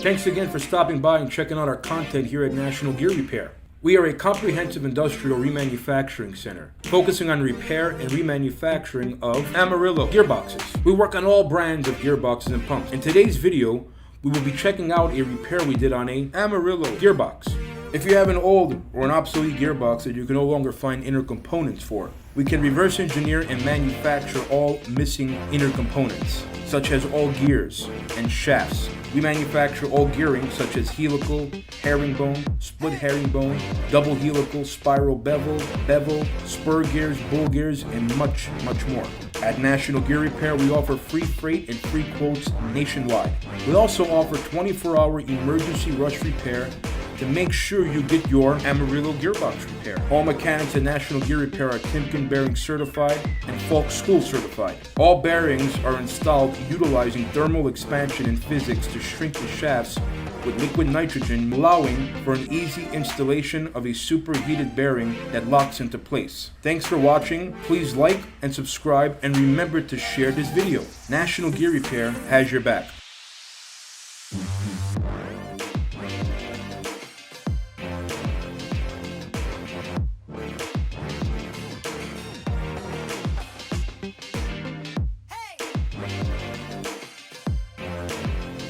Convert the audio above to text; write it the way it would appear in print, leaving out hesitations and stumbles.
Thanks again for stopping by and checking out our content here at National Gear Repair. We are a comprehensive industrial remanufacturing center, focusing on repair and remanufacturing of Amarillo Gearboxes. We work on all brands of gearboxes and pumps. In today's video, we will be checking out a repair we did on a Amarillo gearbox. If you have an old or an obsolete gearbox that you can no longer find inner components for, we can reverse engineer and manufacture all missing inner components, such as all gears and shafts. We manufacture all gearing such as helical, herringbone, split herringbone, double helical, spiral bevel, spur gears, bull gears, and much more. At National Gear Repair, we offer free freight and free quotes nationwide. We also offer 24-hour emergency rush repair to make sure you get your Amarillo gearbox repair. All mechanics at National Gear Repair are Timken bearing certified and Falk School certified. All bearings are installed utilizing thermal expansion and physics to shrink the shafts with liquid nitrogen, allowing for an easy installation of a superheated bearing that locks into place. Thanks for watching. Please like and subscribe, and remember to share this video. National Gear Repair has your back.